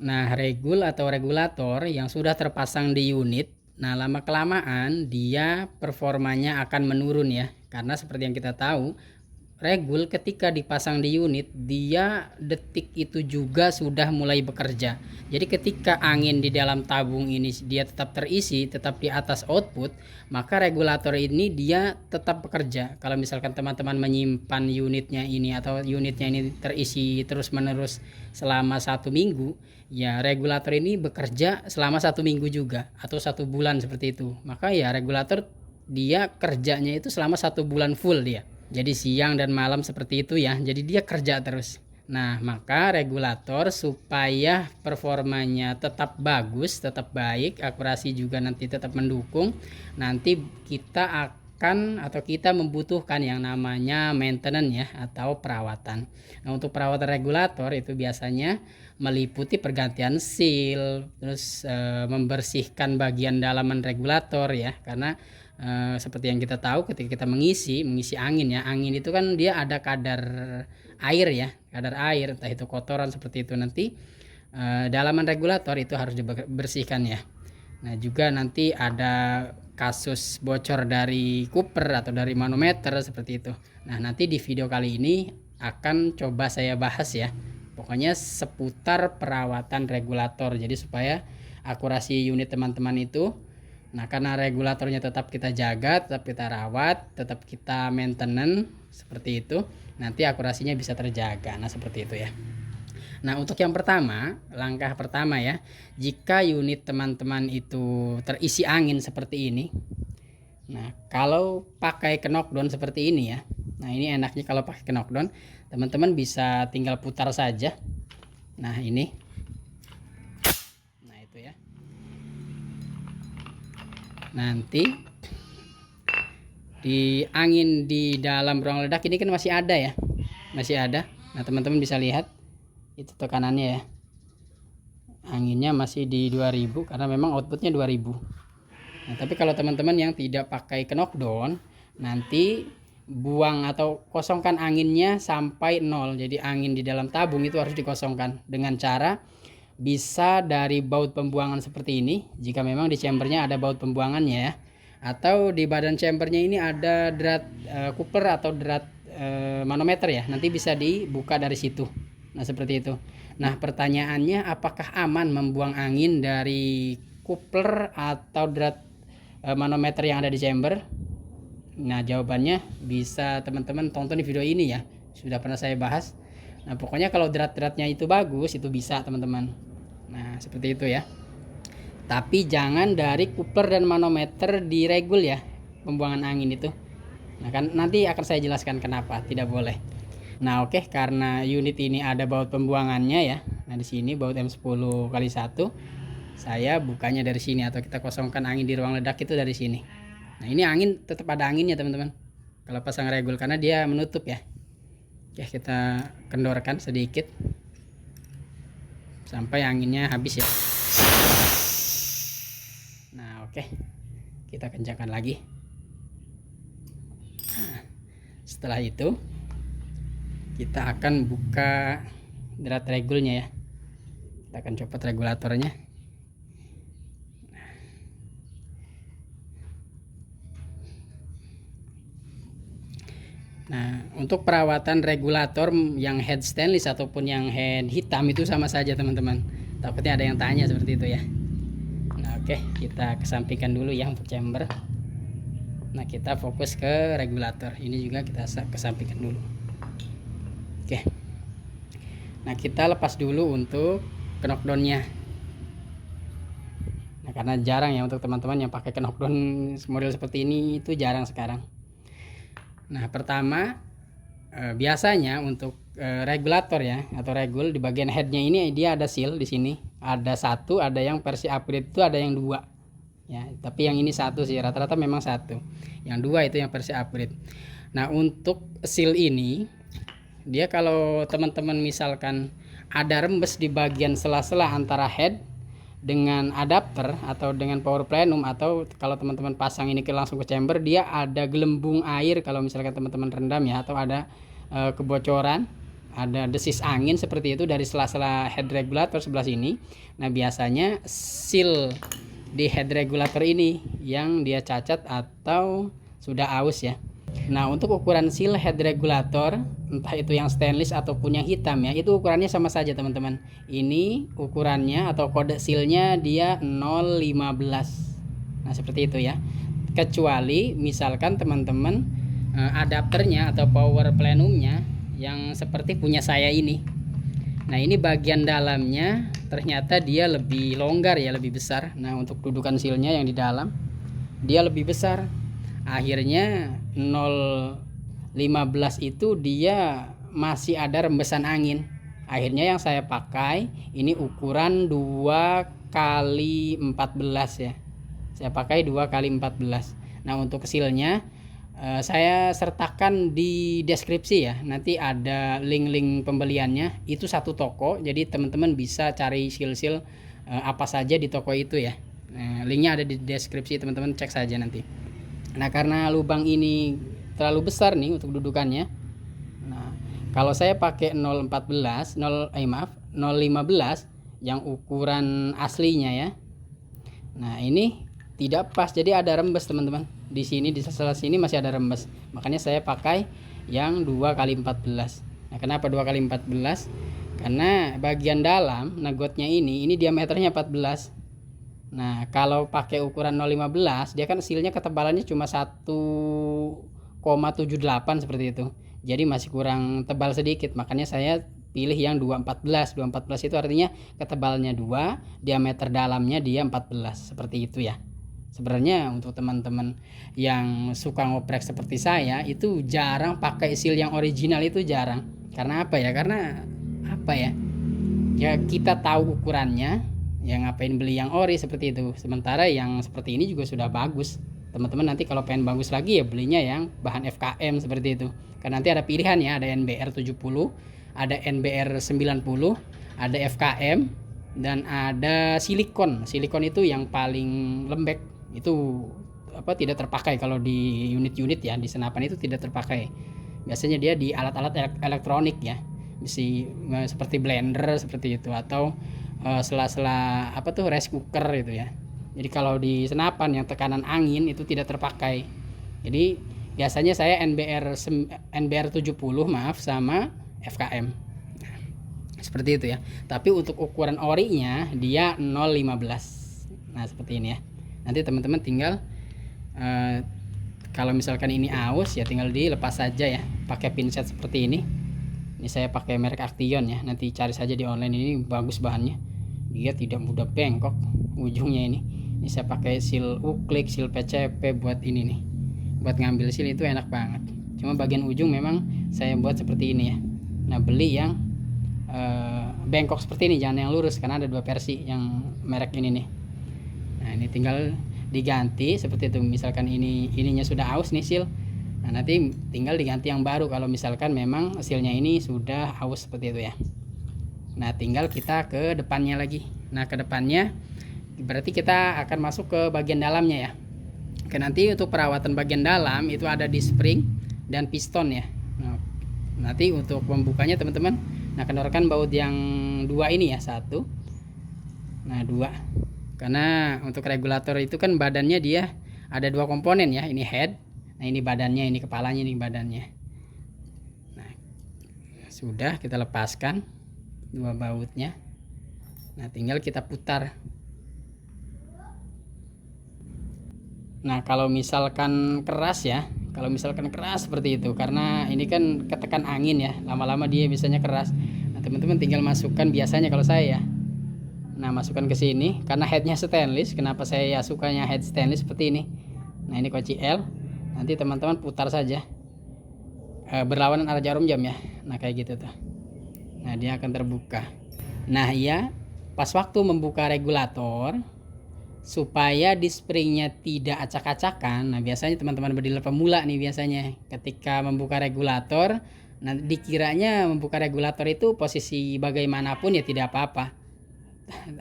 Nah, atau regulator yang sudah terpasang di unit, nah lama-kelamaan dia performanya akan menurun ya. Karena seperti yang kita tahu, ketika dipasang di unit, dia detik itu juga sudah mulai bekerja. Jadi ketika angin di dalam tabung ini dia tetap terisi, tetap di atas output, maka regulator ini dia tetap bekerja. Kalau misalkan teman-teman menyimpan unitnya ini atau unitnya ini terisi terus menerus selama 1 minggu, ya regulator ini bekerja selama 1 minggu juga atau 1 bulan seperti itu. Maka ya regulator dia kerjanya itu selama 1 bulan full dia. Jadi siang dan malam seperti itu ya. Jadi dia kerja terus. Nah, maka regulator supaya performanya tetap bagus, tetap baik, akurasi juga nanti tetap mendukung, nanti kita akan atau kita membutuhkan yang namanya maintenance ya atau perawatan. Nah, untuk perawatan regulator itu biasanya meliputi pergantian seal, terus membersihkan bagian dalaman regulator ya, karena seperti yang kita tahu ketika kita mengisi angin ya, angin itu kan dia ada kadar air ya, kadar air entah itu kotoran seperti itu, nanti dalaman regulator itu harus dibersihkan ya. Nah juga nanti ada kasus bocor dari cooper atau dari manometer seperti itu. Nah nanti di video kali ini akan coba saya bahas ya, pokoknya seputar perawatan regulator, jadi supaya akurasi unit teman-teman itu. Nah karena regulatornya tetap kita jaga, tetap kita rawat, tetap kita maintenance seperti itu, nanti akurasinya bisa terjaga. Nah seperti itu ya. Nah untuk yang pertama, langkah pertama ya, jika unit teman-teman itu terisi angin seperti ini. Nah kalau pakai knockdown seperti ini ya, nah ini enaknya kalau pakai knockdown, teman-teman bisa tinggal putar saja. Nah ini, nah itu ya. Nanti di angin di dalam ruang ledak ini kan masih ada ya, masih ada. Nah teman-teman bisa lihat itu tekanannya ya, anginnya masih di 2000 karena memang outputnya 2000. Nah tapi kalau teman-teman yang tidak pakai knockdown, nanti buang atau kosongkan anginnya sampai 0. Jadi angin di dalam tabung itu harus dikosongkan dengan cara bisa dari baut pembuangan seperti ini, jika memang di chambernya ada baut pembuangannya ya, atau di badan chambernya ini ada drat cooper atau drat manometer ya, nanti bisa dibuka dari situ. Nah seperti itu. Nah pertanyaannya, apakah aman membuang angin dari cooper atau drat manometer yang ada di chamber? Nah jawabannya bisa teman-teman tonton di video ini ya, sudah pernah saya bahas. Nah pokoknya kalau drat-dratnya itu bagus, itu bisa teman-teman. Nah seperti itu ya. Tapi jangan dari cooper dan manometer diregul ya, pembuangan angin itu. Nah kan nanti akan saya jelaskan kenapa tidak boleh. Nah oke, karena unit ini ada baut pembuangannya ya. Nah di sini baut M10x1, saya bukanya dari sini atau kita kosongkan angin di ruang ledak itu dari sini. Nah ini angin tetap ada anginnya teman-teman kalau pasang regul karena dia menutup ya. Oke, kita kendorkan sedikit sampai anginnya habis ya. Nah oke, kita kencangkan lagi. Nah, setelah itu kita akan buka drat regulnya ya, kita akan copot regulatornya. Nah untuk perawatan regulator yang head stainless ataupun yang head hitam itu sama saja teman-teman, takutnya ada yang tanya seperti itu ya. Nah oke, kita kesampingkan dulu ya untuk chamber. Nah kita fokus ke regulator, ini juga kita kesampingkan dulu. Oke, nah kita lepas dulu untuk knockdownnya. Nah karena jarang ya untuk teman-teman yang pakai knockdown model seperti ini, itu jarang sekarang. Nah pertama biasanya untuk regulator ya atau regul di bagian headnya ini dia ada seal di sini, ada satu, ada yang versi upgrade itu ada yang dua ya, tapi yang ini satu sih, rata-rata memang satu, yang dua itu yang versi upgrade. Nah untuk seal ini dia kalau teman-teman misalkan ada rembes di bagian sela-sela antara head dengan adapter atau dengan power plenum, atau kalau teman-teman pasang ini langsung ke chamber, dia ada gelembung air kalau misalkan teman-teman rendam ya, atau ada kebocoran. ada desis angin seperti itu dari sela-sela head regulator sebelah sini. Nah biasanya seal di head regulator ini yang dia cacat atau sudah aus ya. Nah untuk ukuran seal head regulator, entah itu yang stainless ataupun yang hitam ya, itu ukurannya sama saja teman-teman. Ini ukurannya atau kode sealnya dia 015. Nah seperti itu ya. Kecuali misalkan teman-teman adapternya atau power plenumnya yang seperti punya saya ini. Nah ini bagian dalamnya ternyata dia lebih longgar ya, lebih besar. Nah untuk dudukan sealnya yang di dalam dia lebih besar. Akhirnya 015 itu dia masih ada rembesan angin. Akhirnya yang saya pakai ini ukuran 2 kali 14 ya. Saya pakai 2 kali 14. Nah untuk sealnya saya sertakan di deskripsi ya. Nanti ada link-link pembeliannya. Itu satu toko. Jadi teman-teman bisa cari seal-seal apa saja di toko itu ya. Linknya ada di deskripsi, teman-teman cek saja nanti. Nah karena lubang ini terlalu besar nih untuk dudukannya. Nah kalau saya pakai 015 yang ukuran aslinya ya. Nah ini tidak pas, jadi ada rembes teman-teman. Di sini di sela sini masih ada rembes. Makanya saya pakai yang 2 kali 14. Nah, kenapa 2 kali 14? Karena bagian dalam nagotnya ini diameternya 14. Nah, kalau pakai ukuran 015, dia kan sealnya ketebalannya cuma 1,78 seperti itu. Jadi masih kurang tebal sedikit. Makanya saya pilih yang 214. 214 itu artinya ketebalnya 2, diameter dalamnya dia 14. Seperti itu ya. Sebenarnya untuk teman-teman yang suka ngoprek seperti saya itu jarang pakai seal yang original, itu jarang. Karena apa ya? Karena apa ya? Ya kita tahu ukurannya, ya ngapain beli yang ori seperti itu. Sementara yang seperti ini juga sudah bagus. Teman-teman nanti kalau pengen bagus lagi ya belinya yang bahan FKM seperti itu. Karena nanti ada pilihan ya, ada NBR 70, ada NBR 90, ada FKM, dan ada silikon. Silikon itu yang paling lembek. Itu tidak terpakai kalau di unit-unit ya, di senapan itu tidak terpakai. Biasanya dia di alat-alat elektronik ya, seperti blender seperti itu, atau sela-sela rice cooker itu ya. Jadi kalau di senapan yang tekanan angin itu tidak terpakai. Jadi biasanya saya NBR 70 sama FKM. Nah, seperti itu ya. Tapi untuk ukuran orinya dia 015. Nah seperti ini ya. Nanti teman-teman tinggal kalau misalkan ini aus ya tinggal dilepas saja ya, pakai pinset seperti ini. Ini saya pakai merek Action ya, nanti cari saja di online, ini bagus bahannya, dia tidak mudah bengkok ujungnya ini. Ini saya pakai seal uklik, seal PCP buat ini nih, buat ngambil seal itu enak banget. Cuma bagian ujung memang saya buat seperti ini ya. Nah beli yang bengkok seperti ini, jangan yang lurus, karena ada 2 versi yang merek ini nih. Nah ini tinggal diganti seperti itu. Misalkan ininya sudah aus nih seal, nah nanti tinggal diganti yang baru kalau misalkan memang sealnya ini sudah aus seperti itu ya. Nah tinggal kita ke depannya lagi. Nah ke depannya berarti kita akan masuk ke bagian dalamnya ya. Oke, nanti untuk perawatan bagian dalam itu ada di spring dan piston ya. Nah, nanti untuk membukanya teman-teman, nah kendorkan baut yang 2 ini ya, 1, nah 2. Karena untuk regulator itu kan badannya dia ada 2 komponen ya, ini head, nah ini badannya, ini kepalanya, ini badannya. Nah sudah, kita lepaskan 2 bautnya. Nah tinggal kita putar. Nah kalau misalkan keras ya, seperti itu, karena ini kan ketekan angin ya, lama-lama dia biasanya keras. Nah teman-teman tinggal masukkan, biasanya kalau saya, nah masukkan ke sini, karena headnya stainless. Kenapa saya sukanya head stainless seperti ini? Nah ini kunci L, nanti teman-teman putar saja berlawanan arah jarum jam ya. Nah kayak gitu tuh. Nah dia akan terbuka. Nah ya, pas waktu membuka regulator supaya di springnya tidak acak-acakan. Nah biasanya teman-teman berdealer pemula nih, biasanya ketika membuka regulator, nah dikiranya membuka regulator itu posisi bagaimanapun ya tidak apa-apa.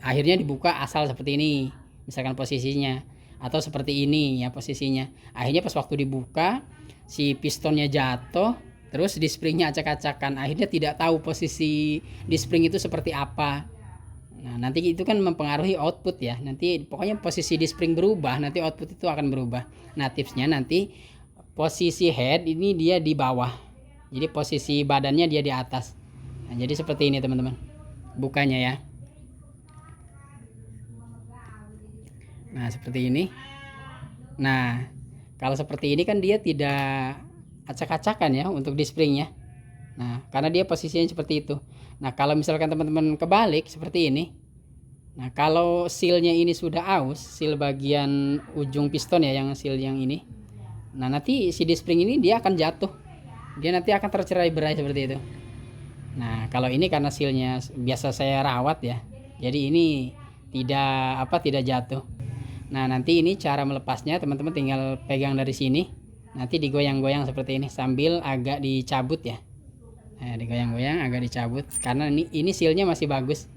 Akhirnya dibuka asal seperti ini misalkan posisinya, atau seperti ini ya posisinya. Akhirnya pas waktu dibuka si pistonnya jatuh, terus di springnya acak-acakan, akhirnya tidak tahu posisi di spring itu seperti apa. Nah, nanti itu kan mempengaruhi output ya. Nanti pokoknya posisi di spring berubah, nanti output itu akan berubah. Nah, tipsnya nanti posisi head ini dia di bawah. Jadi posisi badannya dia di atas. Nah, jadi seperti ini teman-teman. Bukanya ya. Nah, seperti ini. Nah, kalau seperti ini kan dia tidak acak-acakan ya untuk di springnya. Nah, karena dia posisinya seperti itu. Nah, kalau misalkan teman-teman kebalik seperti ini. Nah, kalau sealnya ini sudah aus, seal bagian ujung piston ya, yang seal yang ini. Nah, nanti si di spring ini dia akan jatuh. Dia nanti akan tercerai-berai seperti itu. Nah, kalau ini karena sealnya biasa saya rawat ya. Jadi ini tidak jatuh. Nah, nanti ini cara melepasnya teman-teman tinggal pegang dari sini. Nanti digoyang-goyang seperti ini sambil agak dicabut ya. Nah, digoyang-goyang agak dicabut karena ini sealnya masih bagus.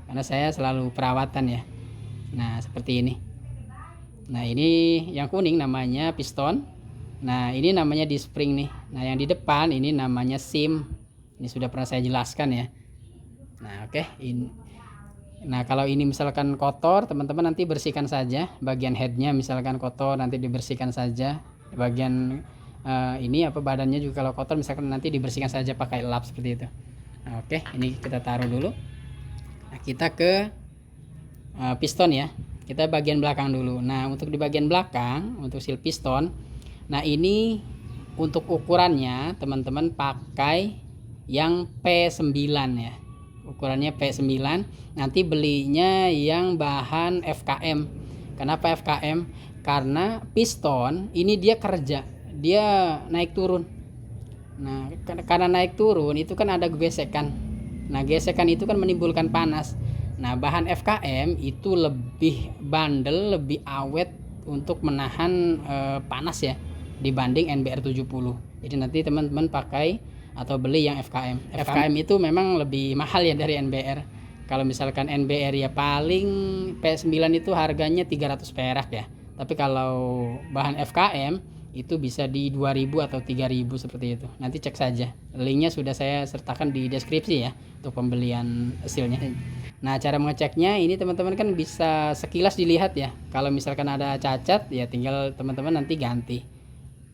Karena saya selalu perawatan ya. Nah, seperti ini. Nah, ini yang kuning namanya piston. Nah, ini namanya di spring nih. Nah, yang di depan ini namanya sim. Ini sudah pernah saya jelaskan ya. Nah, oke. Nah, kalau ini misalkan kotor, teman-teman nanti bersihkan saja. Bagian headnya misalkan kotor, nanti dibersihkan saja. Bagian ini badannya juga kalau kotor misalkan nanti dibersihkan saja pakai lap seperti itu. Nah, oke, ini kita taruh dulu. Nah, kita ke piston ya. Kita bagian belakang dulu. Nah, untuk di bagian belakang untuk seal piston, nah ini untuk ukurannya teman-teman pakai yang P9 ya. Ukurannya P9. Nanti belinya yang bahan FKM. Kenapa FKM? Karena piston ini dia kerja, dia naik turun. Nah, karena naik turun itu kan ada gesekan. Nah, gesekan itu kan menimbulkan panas. Nah, bahan FKM itu lebih bandel, lebih awet untuk menahan panas ya dibanding NBR 70. Jadi nanti teman-teman pakai atau beli yang FKM. FKM itu memang lebih mahal ya dari NBR. Kalau misalkan NBR ya paling P9 itu harganya 300 perak ya. Tapi kalau bahan FKM itu bisa di 2000 atau 3000 seperti itu. Nanti cek saja. Linknya sudah saya sertakan di deskripsi ya untuk pembelian sealnya. Nah, cara mengeceknya ini teman-teman kan bisa sekilas dilihat ya. Kalau misalkan ada cacat ya tinggal teman-teman nanti ganti.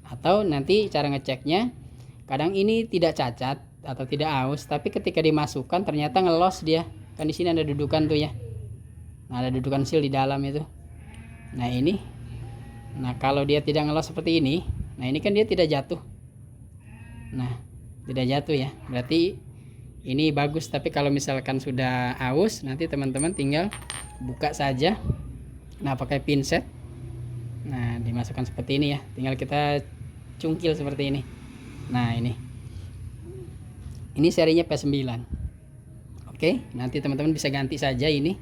Atau nanti cara ngeceknya kadang ini tidak cacat atau tidak aus, tapi ketika dimasukkan ternyata ngelos dia. Kan di sini ada dudukan tuh ya. Nah, ada dudukan seal di dalam itu. Nah, ini. Nah, kalau dia tidak ngelos seperti ini, nah ini kan dia tidak jatuh. Nah, tidak jatuh ya. Berarti ini bagus, tapi kalau misalkan sudah aus, nanti teman-teman tinggal buka saja. Nah, pakai pinset. Nah, dimasukkan seperti ini ya. Tinggal kita cungkil seperti ini. Nah, ini serinya P9. Oke, nanti teman-teman bisa ganti saja ini.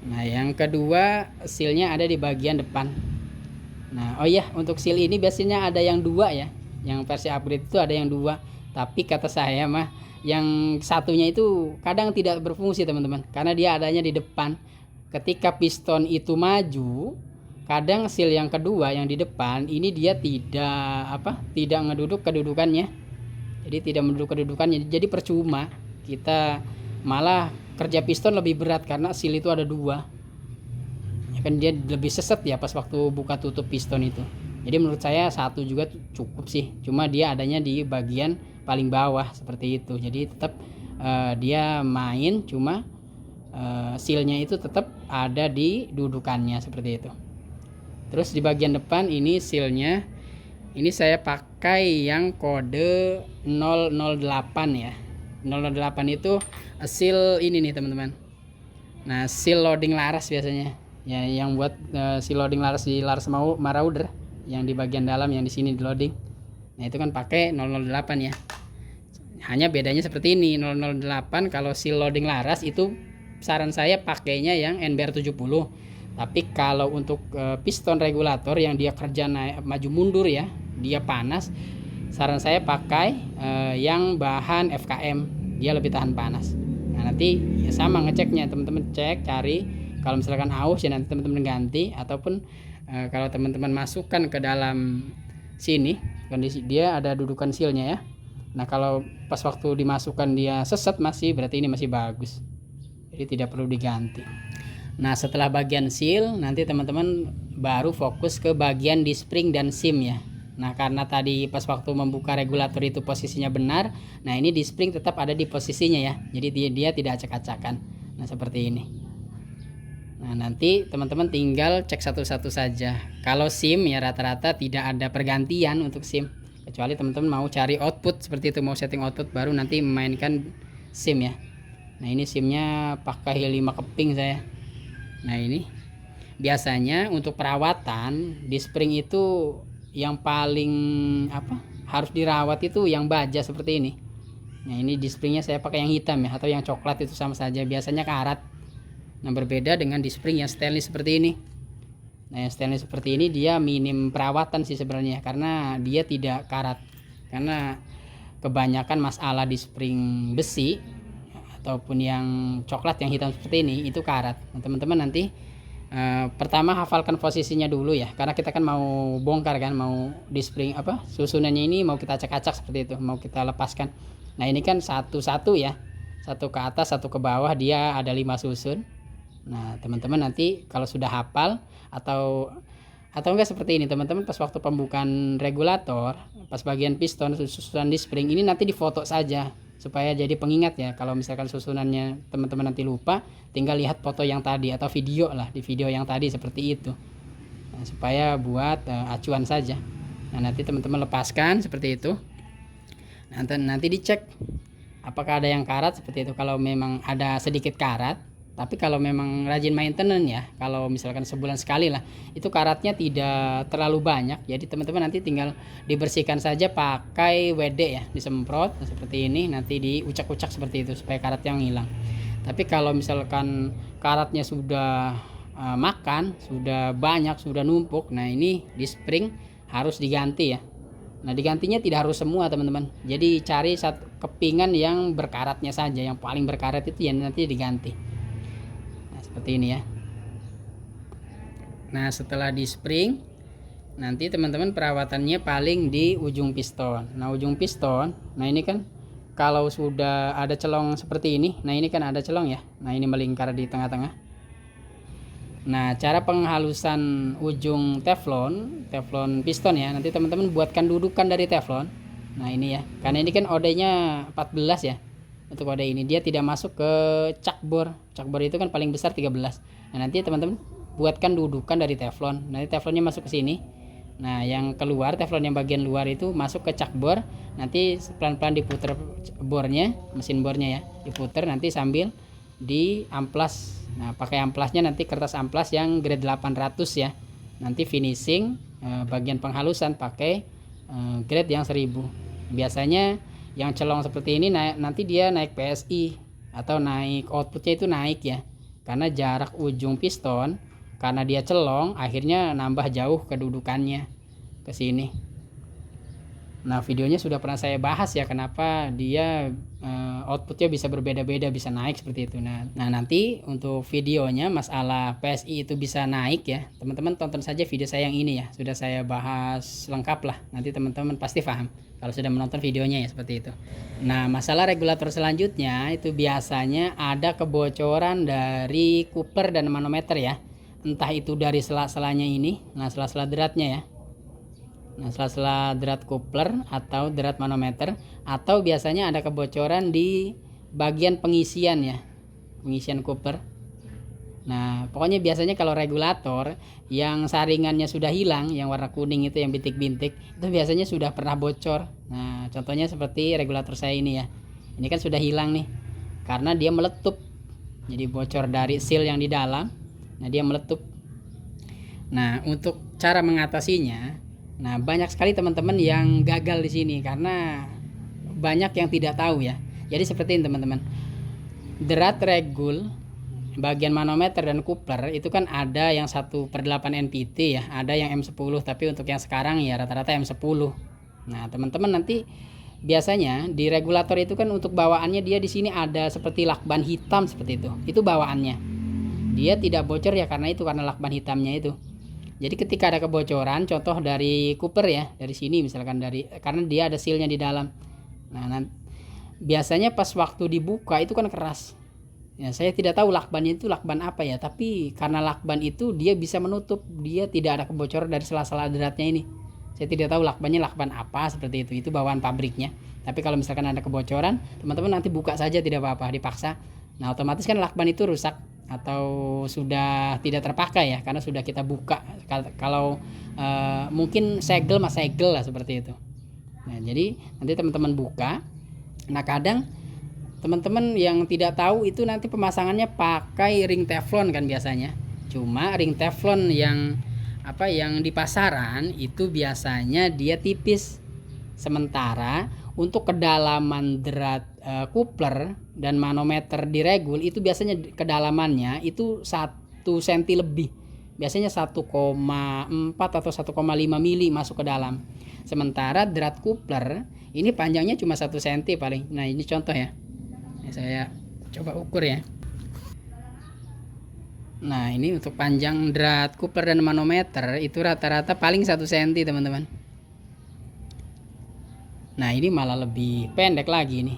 Nah, yang kedua sealnya ada di bagian depan. Nah, oh ya, untuk seal ini biasanya ada yang dua ya. Yang versi upgrade itu ada yang dua. Tapi kata saya mah yang satunya itu kadang tidak berfungsi teman-teman, karena dia adanya di depan. Ketika piston itu maju, kadang seal yang kedua yang di depan ini dia tidak ngeduduk kedudukannya. Jadi tidak menduduk kedudukannya. Jadi percuma. Kita malah kerja piston lebih berat karena seal itu ada dua. Ya kan dia lebih seset ya pas waktu buka tutup piston itu. Jadi menurut saya satu juga cukup sih. Cuma dia adanya di bagian paling bawah seperti itu. Jadi tetap dia main, cuma sealnya itu tetap ada di dudukannya seperti itu. Terus di bagian depan ini sealnya, ini saya pakai yang kode 008 ya. 008 itu seal ini nih teman-teman. Nah, seal loading laras biasanya. Ya, yang buat seal loading laras di Laras Marauder yang di bagian dalam, yang di sini di loading. Nah, itu kan pakai 008 ya. Hanya bedanya seperti ini. 008 kalau seal loading laras itu saran saya pakainya yang NBR 70. Tapi kalau untuk piston regulator yang dia kerja naik maju mundur ya, dia panas, saran saya pakai yang bahan FKM, dia lebih tahan panas. Nah, nanti ya sama ngeceknya, teman-teman cek, cari kalau misalkan aus ya nanti teman-teman ganti, ataupun kalau teman-teman masukkan ke dalam sini, kondisi dia ada dudukan sealnya ya. Nah kalau pas waktu dimasukkan dia sesat masih, berarti ini masih bagus, jadi tidak perlu diganti. Nah setelah bagian seal, nanti teman-teman baru fokus ke bagian di spring dan sim ya. Nah karena tadi pas waktu membuka regulator itu posisinya benar, nah ini di spring tetap ada di posisinya ya, jadi dia tidak acak-acakan. Nah seperti ini. Nah nanti teman-teman tinggal cek satu-satu saja. Kalau SIM ya rata-rata tidak ada pergantian untuk SIM, kecuali teman-teman mau cari output seperti itu, mau setting output baru nanti memainkan SIM ya. Nah ini SIM-nya pakai 5 keping saya. Nah ini biasanya untuk perawatan di spring itu yang paling harus dirawat itu yang baja seperti ini. Nah ini di springnya saya pakai yang hitam ya, atau yang coklat itu sama saja, biasanya karat. Nah berbeda dengan di spring yang stainless seperti ini. Nah yang stainless seperti ini dia minim perawatan sih sebenarnya, karena dia tidak karat. Karena kebanyakan masalah di spring besi ataupun yang coklat yang hitam seperti ini itu karat. Nah teman-teman nanti pertama hafalkan posisinya dulu ya, karena kita kan mau bongkar kan, mau di spring susunannya ini mau kita acak-acak seperti itu, mau kita lepaskan. Nah ini kan satu-satu ya, satu ke atas satu ke bawah, dia ada 5 susun. Nah teman-teman nanti kalau sudah hafal atau enggak seperti ini, teman-teman pas waktu pembukaan regulator, pas bagian piston susunan di spring ini nanti difoto saja supaya jadi pengingat ya. Kalau misalkan susunannya teman-teman nanti lupa, tinggal lihat foto yang tadi atau video lah, di video yang tadi seperti itu. Nah, supaya buat acuan saja. Nah nanti teman-teman lepaskan seperti itu. Nanti dicek apakah ada yang karat seperti itu. Kalau memang ada sedikit karat, tapi kalau memang rajin maintenance ya, kalau misalkan sebulan sekali lah, itu karatnya tidak terlalu banyak, jadi teman-teman nanti tinggal dibersihkan saja pakai WD ya, disemprot seperti ini, nanti diucak-ucak seperti itu supaya karatnya hilang. Tapi kalau misalkan karatnya sudah makan, sudah banyak, sudah numpuk, nah ini di spring harus diganti ya. Nah digantinya tidak harus semua teman-teman, jadi cari satu kepingan yang berkaratnya saja, yang paling berkarat itu yang nanti diganti. Seperti ini ya. Nah setelah di spring, nanti teman-teman perawatannya paling di ujung piston. Nah ujung piston, nah ini kan kalau sudah ada celong seperti ini, nah ini kan ada celong ya, nah ini melingkar di tengah-tengah. Nah cara penghalusan ujung teflon piston ya, nanti teman-teman buatkan dudukan dari teflon. Nah ini ya, karena ini kan OD-nya 14 ya. Untuk kode ini dia tidak masuk ke cakbor itu kan paling besar 13. Nah nanti teman-teman buatkan dudukan dari teflon, nanti teflonnya masuk ke sini. Nah yang keluar teflon yang bagian luar itu masuk ke cakbor, nanti pelan-pelan diputer bornya, mesin bornya ya diputer, nanti sambil di amplas. Nah pakai amplasnya nanti kertas amplas yang grade 800 ya. Nanti finishing bagian penghalusan pakai grade yang 1000. Biasanya yang celong seperti ini nanti dia naik PSI atau naik outputnya itu naik ya, karena jarak ujung piston karena dia celong akhirnya nambah jauh kedudukannya ke sini. Nah videonya sudah pernah saya bahas ya, kenapa dia outputnya bisa berbeda-beda, bisa naik seperti itu. Nah nanti untuk videonya masalah PSI itu bisa naik ya, teman-teman tonton saja video saya yang ini ya, sudah saya bahas lengkap lah, nanti teman-teman pasti paham kalau sudah menonton videonya ya, seperti itu. Nah masalah regulator selanjutnya itu biasanya ada kebocoran dari coupler dan manometer ya, entah itu dari sela-selanya ini, nah sela-sela deratnya ya. Nah sela-sela derat coupler atau derat manometer, atau biasanya ada kebocoran di bagian pengisian ya, pengisian coupler. Nah pokoknya biasanya kalau regulator yang saringannya sudah hilang, yang warna kuning itu yang bintik-bintik, itu biasanya sudah pernah bocor. Nah contohnya seperti regulator saya ini ya, ini kan sudah hilang nih karena dia meletup, jadi bocor dari seal yang di dalam, nah dia meletup. Nah untuk cara mengatasinya, nah banyak sekali teman-teman yang gagal di sini karena banyak yang tidak tahu ya. Jadi seperti ini teman-teman, derat regul bagian manometer dan coupler itu kan ada yang 1/8 NPT ya, ada yang M10, tapi untuk yang sekarang ya rata-rata M10. Nah teman-teman nanti biasanya di regulator itu kan untuk bawaannya dia di sini ada seperti lakban hitam seperti itu bawaannya. Dia tidak bocor ya karena lakban hitamnya itu. Jadi ketika ada kebocoran, contoh dari Cooper ya, dari sini misalkan, karena dia ada sealnya di dalam. Nah, biasanya pas waktu dibuka itu kan keras. Ya, saya tidak tahu lakbannya itu lakban apa ya, tapi karena lakban itu dia bisa menutup, dia tidak ada kebocoran dari sela-sela dratnya ini. Saya tidak tahu lakbannya lakban apa seperti itu. Itu bawaan pabriknya. Tapi kalau misalkan ada kebocoran, teman-teman nanti buka saja, tidak apa-apa, dipaksa. Nah, otomatis kan lakban itu rusak atau sudah tidak terpakai ya, karena sudah kita buka. Kalau mungkin segel lah seperti itu. Nah, jadi nanti teman-teman buka. Nah, kadang teman-teman yang tidak tahu itu nanti pemasangannya pakai ring teflon kan biasanya. Cuma ring teflon yang di pasaran itu biasanya dia tipis. Sementara untuk kedalaman drat coupler dan manometer di regul itu biasanya kedalamannya itu 1 cm lebih. Biasanya 1,4 atau 1,5 mili masuk ke dalam. Sementara drat coupler ini panjangnya cuma 1 cm paling. Nah, ini contoh ya. Saya coba ukur ya. Nah, ini untuk panjang drat coupler dan manometer itu rata-rata paling 1 cm teman-teman. Nah, ini malah lebih pendek lagi nih,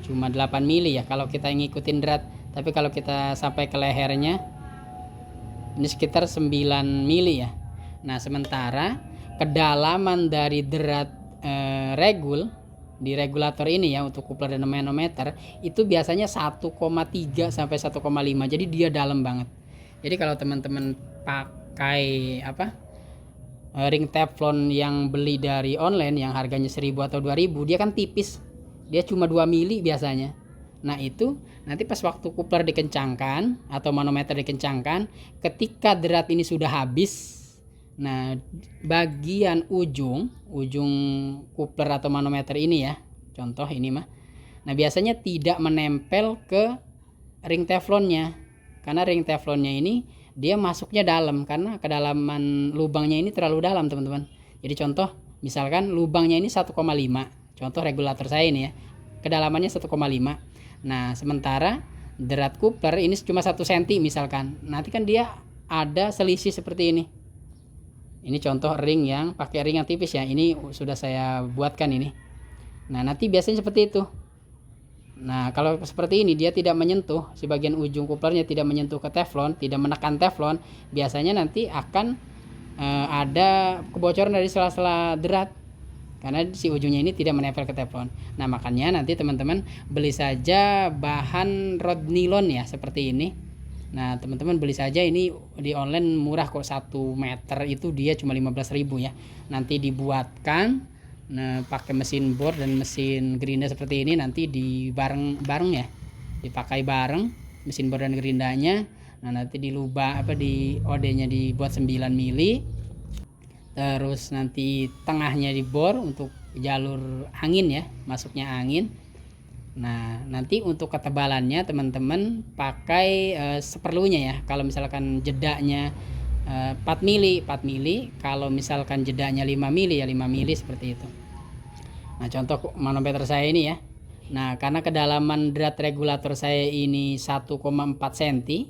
cuma 8 mili ya kalau kita ngikutin drat. Tapi kalau kita sampai ke lehernya ini sekitar 9 mili ya. Nah, sementara kedalaman dari drat regul di regulator ini ya, untuk coupler dan manometer itu biasanya 1,3 sampai 1,5. Jadi dia dalam banget. Jadi kalau teman-teman pakai ring teflon yang beli dari online yang harganya 1.000 atau 2.000, dia kan tipis. Dia cuma 2 mili biasanya. Nah, itu nanti pas waktu coupler dikencangkan atau manometer dikencangkan, ketika drat ini sudah habis, nah bagian ujung coupler atau manometer ini ya, contoh ini mah, nah biasanya tidak menempel ke ring teflonnya, karena ring teflonnya ini dia masuknya dalam, karena kedalaman lubangnya ini terlalu dalam teman-teman. Jadi contoh misalkan lubangnya ini 1,5, contoh regulator saya ini ya, kedalamannya 1,5. Nah, sementara drat coupler ini cuma 1 cm misalkan, nanti kan dia ada selisih seperti ini. Ini contoh ring yang pakai ring yang tipis ya. Ini sudah saya buatkan ini. Nah, nanti biasanya seperti itu. Nah, kalau seperti ini dia tidak menyentuh, si bagian ujung couplernya tidak menyentuh ke teflon, tidak menekan teflon, biasanya nanti akan ada kebocoran dari sela-sela drat. Karena si ujungnya ini tidak menempel ke teflon. Nah, makanya nanti teman-teman beli saja bahan rod nilon ya, seperti ini. Nah, teman-teman beli saja ini di online, murah kok, 1 meter itu dia cuma 15.000 ya. Nanti dibuatkan pakai mesin bor dan mesin gerinda seperti ini, nanti di bareng ya. Dipakai bareng mesin bor dan gerindanya. Nah, nanti di OD-nya dibuat 9 mili. Terus nanti tengahnya dibor untuk jalur angin ya, masuknya angin. Nah, nanti untuk ketebalannya teman-teman pakai seperlunya ya. Kalau misalkan jedanya 4 mili, kalau misalkan jedanya 5 mili ya 5 mili seperti itu. Nah, contoh manometer saya ini ya. Nah, karena kedalaman drat regulator saya ini 1,4 cm.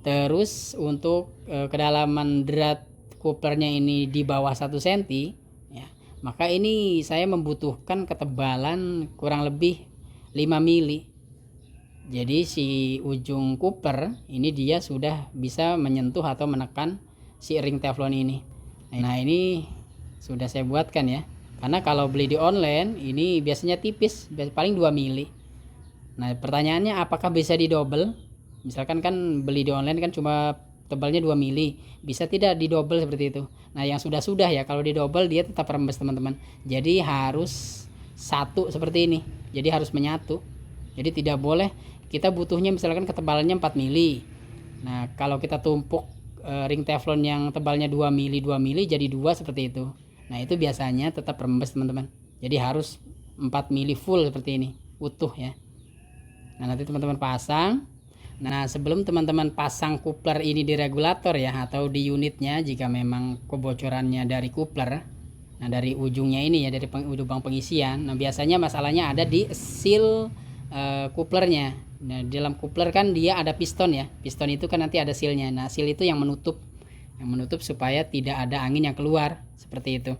Terus untuk kedalaman drat couplernya ini di bawah 1 cm ya. Maka ini saya membutuhkan ketebalan kurang lebih 5 mili. Jadi si ujung coupler ini dia sudah bisa menyentuh atau menekan si ring teflon ini. Nah, ini sudah saya buatkan ya. Karena kalau beli di online ini biasanya tipis, paling 2 mili. Nah, pertanyaannya apakah bisa didouble? Misalkan kan beli di online kan cuma tebalnya 2 mili, bisa tidak didouble seperti itu? Nah, yang sudah ya, kalau didouble dia tetap rembes teman-teman. Jadi harus satu seperti ini. Jadi harus menyatu. Jadi tidak boleh, kita butuhnya misalkan ketebalannya 4 mili. Nah, kalau kita tumpuk ring teflon yang tebalnya 2 mili jadi 2 seperti itu. Nah, itu biasanya tetap rembes teman-teman. Jadi harus 4 mili full seperti ini, utuh ya. Nah, nanti teman-teman pasang. Nah, sebelum teman-teman pasang coupler ini di regulator ya, atau di unitnya jika memang kebocorannya dari coupler, nah dari ujungnya ini ya, dari lubang pengisian. Nah, biasanya masalahnya ada di seal couplernya. Nah, di dalam coupler kan dia ada piston ya. Piston itu kan nanti ada sealnya. Nah, seal itu yang menutup yang menutup supaya tidak ada angin yang keluar seperti itu.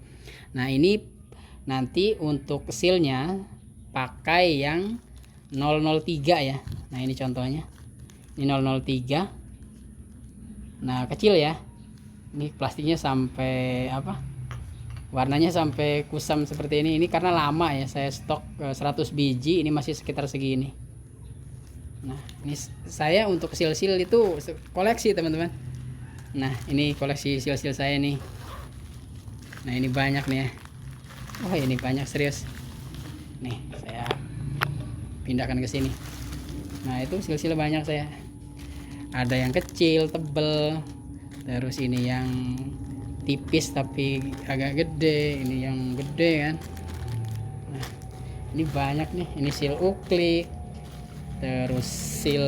Nah ini nanti untuk sealnya pakai yang 003 ya. Nah ini contohnya, ini 003. Nah kecil ya, ini plastiknya sampai apa, warnanya sampai kusam seperti ini karena lama ya, saya stok 100 biji, ini masih sekitar segini. Nah ini saya untuk seal-seal itu koleksi teman-teman. Nah ini koleksi seal-seal saya nih. Nah ini banyak nih ya. Wah ini banyak serius. Nih saya pindahkan ke sini. Nah itu seal-seal banyak saya. Ada yang kecil, tebel. Terus ini yang tipis tapi agak gede. Ini yang gede kan. Nah ini banyak nih. Ini seal uklik. Terus seal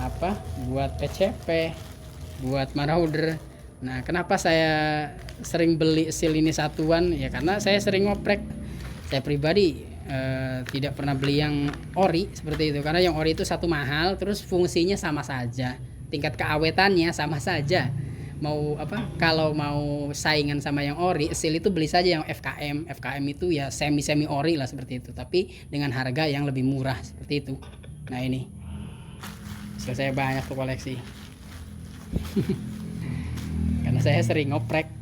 apa? Buat PCP. Buat marauder. Nah kenapa saya sering beli seal ini satuan ya, karena saya sering ngoprek. Saya pribadi tidak pernah beli yang ori seperti itu, karena yang ori itu satu mahal, terus fungsinya sama saja, tingkat keawetannya sama saja. Mau apa, kalau mau saingan sama yang ori, seal itu beli saja yang FKM. FKM itu ya semi ori lah seperti itu, tapi dengan harga yang lebih murah seperti itu. Nah ini seal saya banyak tuh koleksi. Karena saya sering ngoprek.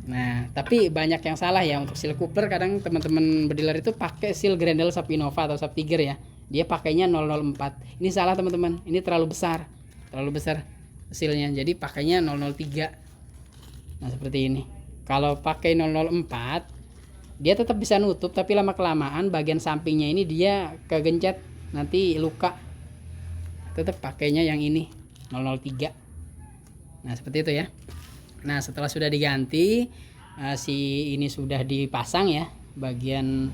Nah tapi banyak yang salah ya untuk seal coupler. Kadang teman-teman bediler itu pakai seal Grendel Sapinova atau Sap Tiger ya, dia pakainya 004. Ini salah teman-teman, ini terlalu besar sealnya, jadi pakainya 003. Nah seperti ini. Kalau pakai 004 dia tetap bisa nutup, tapi lama kelamaan bagian sampingnya ini dia kegencet, nanti luka. Tetap pakainya yang ini 003. Nah seperti itu ya. Nah setelah sudah diganti, si ini sudah dipasang ya, bagian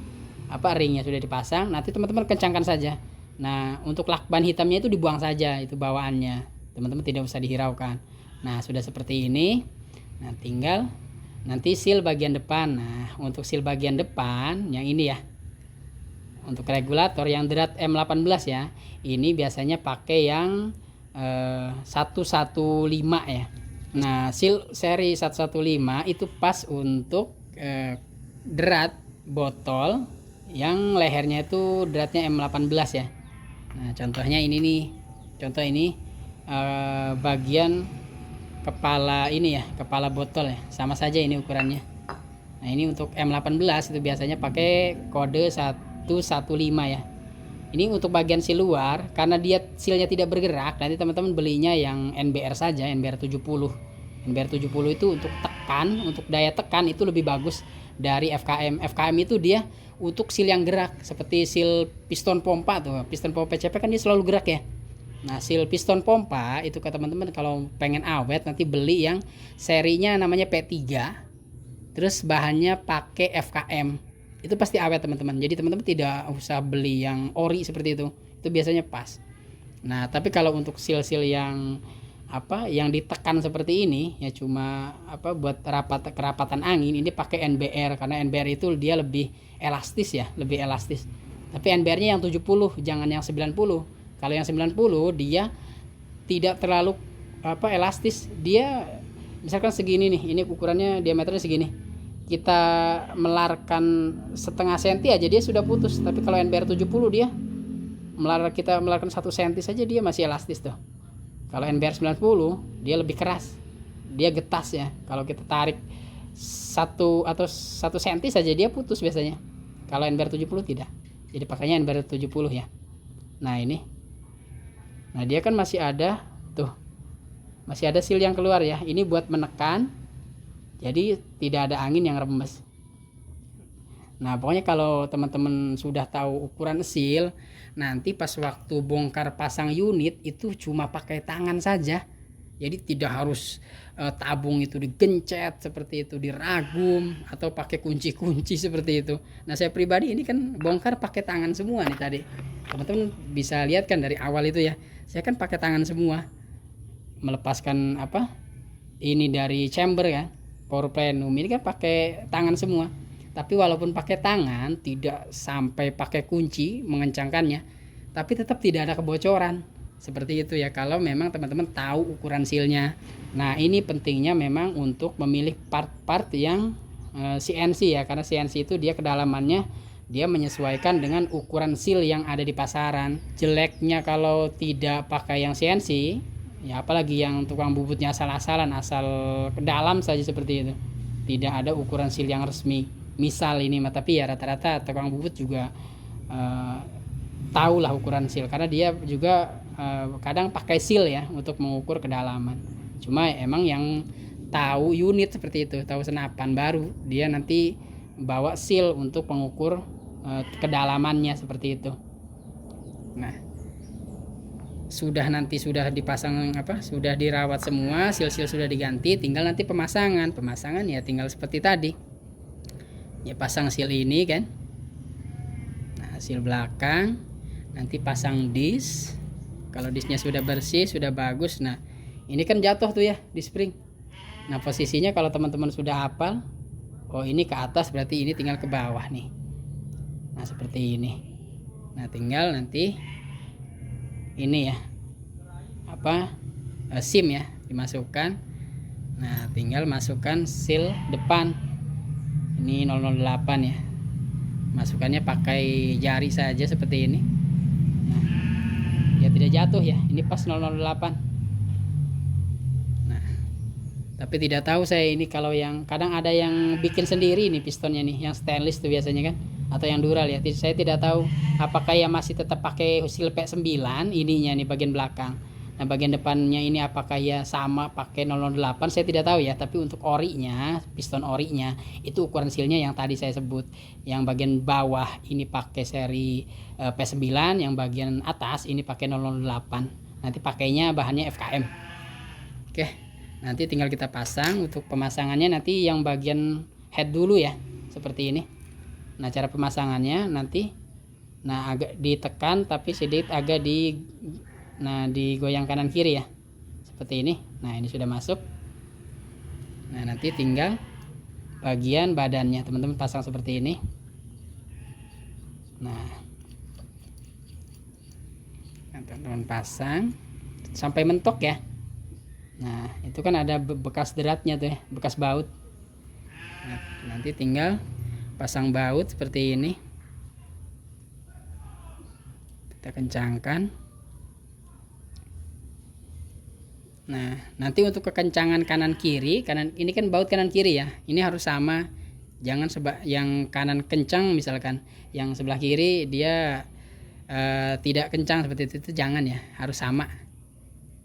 apa ringnya sudah dipasang, nanti teman-teman kencangkan saja. Nah untuk lakban hitamnya itu dibuang saja, itu bawaannya, teman-teman tidak usah dihiraukan. Nah sudah seperti ini. Nah tinggal nanti seal bagian depan. Nah untuk seal bagian depan yang ini ya, untuk regulator yang Drat M18 ya, ini biasanya pakai yang 115 ya. Nah seal seri 115 itu pas untuk drat botol yang lehernya itu dratnya M18 ya. Nah contohnya ini nih, contoh ini bagian kepala ini ya, kepala botol ya, sama saja ini ukurannya. Nah ini untuk M18 itu biasanya pakai kode 115 ya. Ini untuk bagian seal luar, karena dia sealnya tidak bergerak, nanti teman-teman belinya yang NBR saja, NBR 70. NBR 70 itu untuk tekan, untuk daya tekan itu lebih bagus dari FKM. FKM itu dia untuk seal yang gerak, seperti seal piston pompa tuh. Piston pompa PCP kan dia selalu gerak ya. Nah seal piston pompa itu ke teman-teman kalau pengen awet nanti beli yang serinya namanya P3. Terus bahannya pakai FKM. Itu pasti awet teman-teman. Jadi teman-teman tidak usah beli yang ori seperti itu biasanya pas. Nah tapi kalau untuk seal-seal yang apa, yang ditekan seperti ini ya, cuma apa buat kerapatan angin, ini pakai NBR, karena NBR itu dia lebih elastis ya, lebih elastis. Tapi NBR-nya yang 70, jangan yang 90. Kalau yang 90 dia tidak terlalu apa elastis. Dia misalkan segini nih, ini ukurannya diameternya segini, kita melarkan setengah senti aja dia sudah putus. Tapi kalau NBR 70 dia kita melarkan 1 senti saja dia masih elastis tuh. Kalau NBR 90 dia lebih keras, dia getas ya. Kalau kita tarik 1 atau 1 senti saja dia putus biasanya. Kalau NBR 70 tidak. Jadi pakainya NBR 70 ya. Nah ini, nah dia kan masih ada tuh, masih ada seal yang keluar ya. Ini buat menekan, jadi tidak ada angin yang remes. Nah pokoknya kalau teman-teman sudah tahu ukuran seal, nanti pas waktu bongkar pasang unit itu cuma pakai tangan saja. Jadi tidak harus tabung itu digencet seperti itu, diragum atau pakai kunci-kunci seperti itu. Nah saya pribadi ini kan bongkar pakai tangan semua nih tadi. Teman-teman bisa lihat kan dari awal itu ya, saya kan pakai tangan semua. Melepaskan apa ini dari chamber ya, power plenum ini kan pakai tangan semua. Tapi walaupun pakai tangan, tidak sampai pakai kunci mengencangkannya, tapi tetap tidak ada kebocoran. Seperti itu ya, kalau memang teman-teman tahu ukuran sealnya. Nah ini pentingnya memang untuk memilih part-part yang CNC ya, karena CNC itu dia kedalamannya dia menyesuaikan dengan ukuran seal yang ada di pasaran. Jeleknya kalau tidak pakai yang CNC ya, apalagi yang tukang bubutnya asal-asalan, asal ke dalam saja seperti itu, tidak ada ukuran seal yang resmi. Misal ini mah, tapi ya rata-rata tukang bubut juga tahu lah ukuran seal, karena dia juga kadang pakai seal ya untuk mengukur kedalaman. Cuma emang yang tahu unit seperti itu, tahu senapan, baru dia nanti bawa seal untuk mengukur kedalamannya seperti itu. Nah sudah dipasang sudah dirawat semua, seal-seal sudah diganti, tinggal nanti pemasangan ya tinggal seperti tadi ya, pasang seal ini kan. Nah seal belakang, nanti pasang disk. Kalau disknya sudah bersih, sudah bagus, nah ini kan jatuh tuh ya di spring. Nah posisinya kalau teman-teman sudah hafal, oh ini ke atas berarti ini tinggal ke bawah nih. Nah seperti ini. Nah tinggal nanti ini ya SIM ya dimasukkan. Nah tinggal masukkan seal depan ini 008 ya, masukannya pakai jari saja seperti ini. Nah dia tidak jatuh ya, ini pas 008. Tapi tidak tahu saya ini kalau yang kadang ada yang bikin sendiri nih pistonnya nih, yang stainless tuh biasanya kan, atau yang dural ya. Saya tidak tahu apakah ya masih tetap pakai seal P9 ininya nih bagian belakang. Nah bagian depannya ini apakah ya sama pakai 008, saya tidak tahu ya. Tapi untuk orinya, piston orinya itu ukuran sealnya yang tadi saya sebut. Yang bagian bawah ini pakai seri P9, yang bagian atas ini pakai 008. Nanti pakainya bahannya FKM. Oke. Nanti tinggal kita pasang. Untuk pemasangannya nanti yang bagian head dulu ya, seperti ini. Nah cara pemasangannya nanti agak ditekan tapi sedikit agak digoyang kanan kiri ya, seperti ini. Nah ini sudah masuk. Nah nanti tinggal bagian badannya teman-teman pasang seperti ini. Nah teman-teman pasang sampai mentok ya. Nah itu kan ada bekas deratnya tuh ya, bekas baut. Nah, nanti tinggal pasang baut seperti ini, kita kencangkan. Nah nanti untuk kekencangan kanan kiri, ini kan baut kanan kiri ya, ini harus sama. Jangan yang kanan kencang misalkan, yang sebelah kiri dia tidak kencang seperti itu jangan ya, harus sama.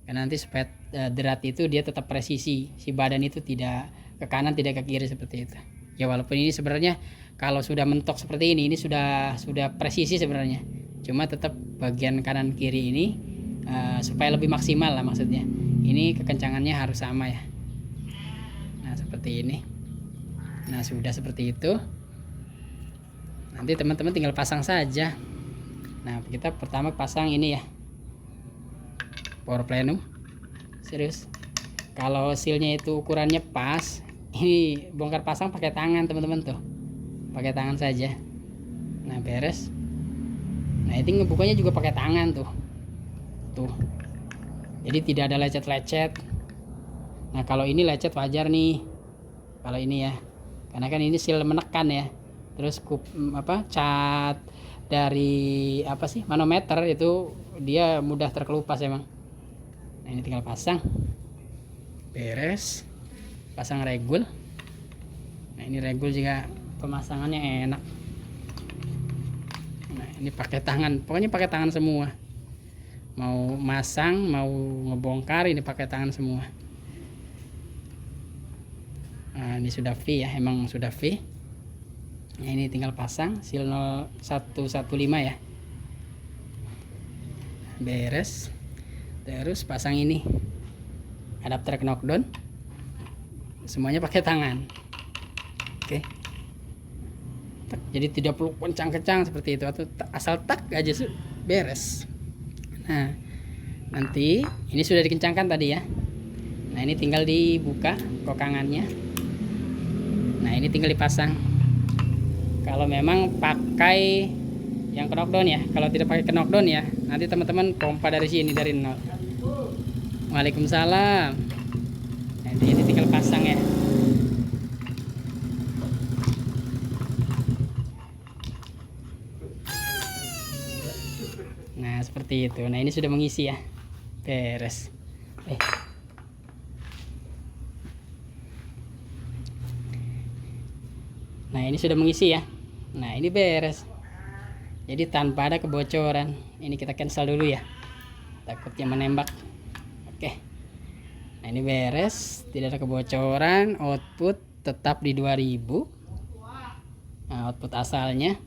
Karena nanti supaya derat itu dia tetap presisi, si badan itu tidak ke kanan tidak ke kiri seperti itu ya. Walaupun ini sebenarnya kalau sudah mentok seperti ini sudah presisi sebenarnya, cuma tetap bagian kanan kiri ini supaya lebih maksimal lah maksudnya, ini kekencangannya harus sama ya. Nah seperti ini. Nah sudah seperti itu, nanti teman-teman tinggal pasang saja. Nah kita pertama pasang ini ya, power plenum. Serius, kalau sealnya itu ukurannya pas, ini bongkar pasang pakai tangan teman-teman tuh, pakai tangan saja. Nah beres. Nah itu ngebukanya juga pakai tangan tuh, jadi tidak ada lecet-lecet. Nah kalau ini lecet wajar nih, kalau ini ya, karena kan ini seal menekan ya. Terus cat dari manometer itu dia mudah terkelupas emang. Nah ini tinggal pasang, beres, pasang regul. Nah ini regul juga pemasangannya enak. Nah ini pakai tangan, pokoknya pakai tangan semua. Mau masang, mau ngebongkar, ini pakai tangan semua. Nah ini sudah V ya, emang sudah V. Nah ini tinggal pasang seal 0115 ya, beres. Terus pasang ini adapter knockdown, semuanya pakai tangan. Oke. Jadi tidak perlu kencang-kencang seperti itu, atau asal tak aja beres. Nah nanti ini sudah dikencangkan tadi ya. Nah ini tinggal dibuka kokangannya. Nah ini tinggal dipasang. Kalau memang pakai yang knockdown ya. Kalau tidak pakai knockdown ya, nanti teman-teman pompa dari sini dari nol. Waalaikumsalam. Nah, ini tinggal pasang ya. Nah, seperti itu. Nah, ini sudah mengisi ya. Beres. Nah, ini sudah mengisi ya. Nah, ini beres. Jadi tanpa ada kebocoran. Ini kita cancel dulu ya. Takutnya menembak. Oke. Nah, ini beres, tidak ada kebocoran, output tetap di 2000. Nah, output asalnya.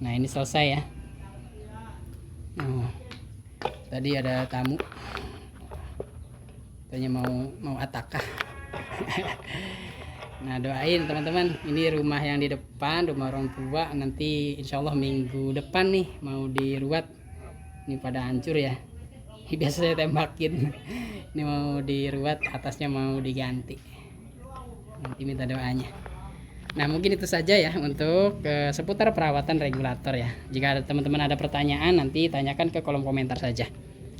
Nah, ini selesai ya. Tadi ada tamu. Tanya mau atakah. Nah, doain teman-teman, ini rumah yang di depan, rumah orang tua, nanti insya Allah minggu depan nih mau diruat. Ini pada hancur ya. Biasa saya tembakin. Ini mau diruat, atasnya mau diganti. Nanti minta doanya. Nah, mungkin itu saja ya untuk seputar perawatan regulator ya. Jika teman-teman ada pertanyaan, nanti tanyakan ke kolom komentar saja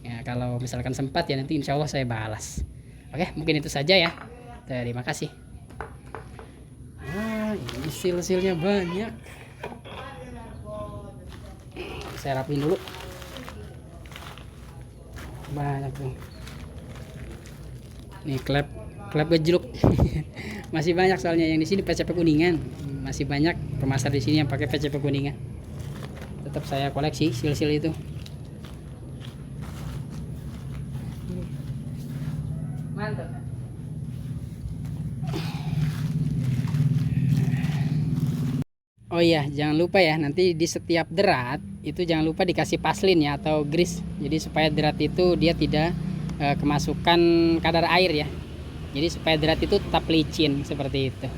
ya. Kalau misalkan sempat ya, nanti insya Allah saya balas. Oke, mungkin itu saja ya. Terima kasih. Ini sil-silnya banyak. Saya rapiin dulu. Banyak tuh. Nih klep gejluk. Masih banyak soalnya yang di sini PCP Kuningan. Masih banyak pemasar di sini yang pakai PCP Kuningan. Tetap saya koleksi sil-sil itu. Mantap. Oh iya, jangan lupa ya, nanti di setiap derat itu jangan lupa dikasih paslin ya atau grease. Jadi supaya derat itu dia tidak kemasukan kadar air ya. Jadi supaya derat itu tetap licin seperti itu.